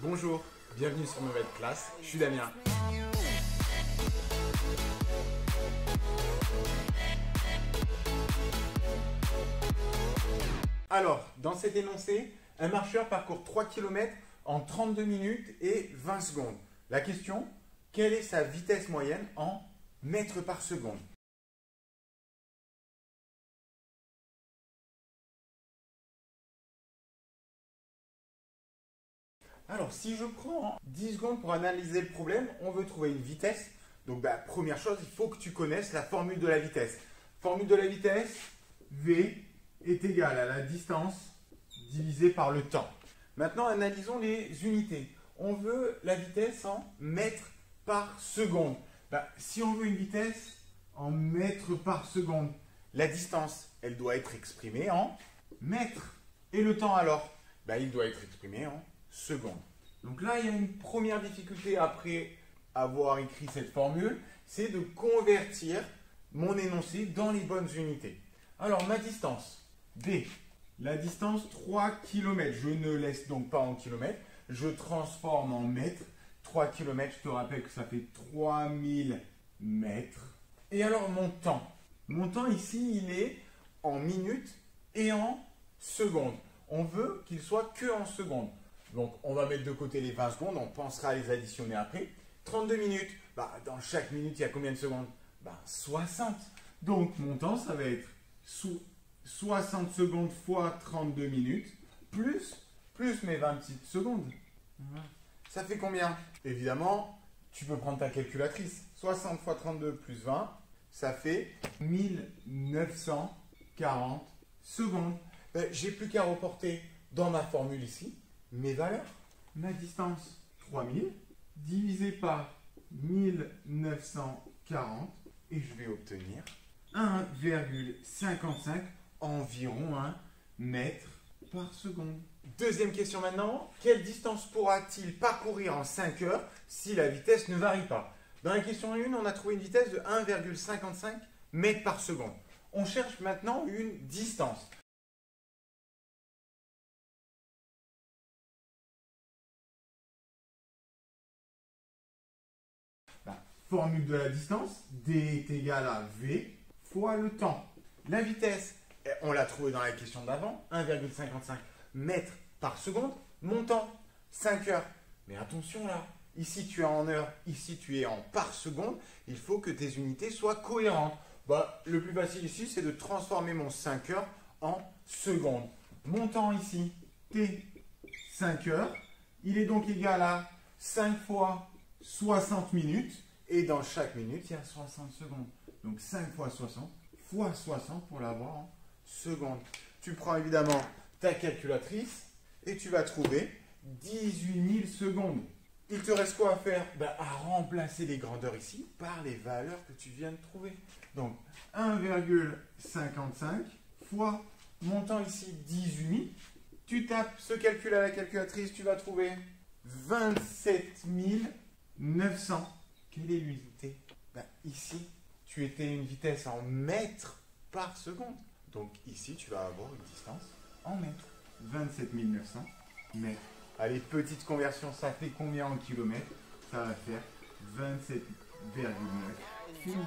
Bonjour, bienvenue sur Nouvelle Classe, je suis Damien. Alors, dans cet énoncé, un marcheur parcourt 3 km en 32 minutes et 20 secondes. La question, quelle est sa vitesse moyenne en mètres par seconde? Alors, si je prends 10 secondes pour analyser le problème, on veut trouver une vitesse. Donc, première chose, il faut que tu connaisses la formule de la vitesse. Formule de la vitesse, V est égal à la distance divisée par le temps. Maintenant, analysons les unités. On veut la vitesse en mètres par seconde. Si on veut une vitesse en mètres par seconde, la distance, elle doit être exprimée en mètres. Et le temps alors, il doit être exprimé en secondes. Donc là, il y a une première difficulté après avoir écrit cette formule, c'est de convertir mon énoncé dans les bonnes unités. Alors, ma distance, D, la distance 3 km, je ne laisse donc pas en kilomètres, je transforme en mètres. 3 km, je te rappelle que ça fait 3000 mètres. Et alors, mon temps. Mon temps ici, il est en minutes et en secondes. On veut qu'il soit que en secondes. Donc, on va mettre de côté les 20 secondes, on pensera à les additionner après. 32 minutes, dans chaque minute, il y a combien de secondes? 60. Donc, mon temps, ça va être 60 secondes fois 32 minutes, plus mes 20 petites secondes. Ça fait combien? Évidemment, tu peux prendre ta calculatrice. 60 fois 32 plus 20, ça fait 1940 secondes. J'ai plus qu'à reporter dans ma formule ici mes valeurs. Ma distance, 3000, divisé par 1940, et je vais obtenir 1,55 environ 1 mètre par seconde. Deuxième question maintenant. Quelle distance pourra-t-il parcourir en 5 heures si la vitesse ne varie pas? Dans la question 1, on a trouvé une vitesse de 1,55 mètres par seconde. On cherche maintenant une distance. Formule de la distance, D est égal à V fois le temps. La vitesse, on l'a trouvée dans la question d'avant, 1,55 mètres par seconde. Mon temps, 5 heures. Mais attention là, ici tu es en heure, ici tu es en par seconde. Il faut que tes unités soient cohérentes. Le plus facile ici, c'est de transformer mon 5 heures en secondes. Mon temps ici, T, 5 heures. Il est donc égal à 5 fois 60 minutes. Et dans chaque minute, il y a 60 secondes. Donc 5 fois 60 fois 60 pour l'avoir en secondes. Tu prends évidemment ta calculatrice et tu vas trouver 18 000 secondes. Il te reste quoi à faire? À remplacer les grandeurs ici par les valeurs que tu viens de trouver. Donc 1,55 fois mon temps ici 18 000. Tu tapes ce calcul à la calculatrice, tu vas trouver 27 900. Quelle est l'unité? Ici, tu étais une vitesse en mètres par seconde. Donc ici, tu vas avoir une distance en mètres. 27 900 mètres. Allez, petite conversion, ça fait combien en kilomètres? Ça va faire 27,9 km.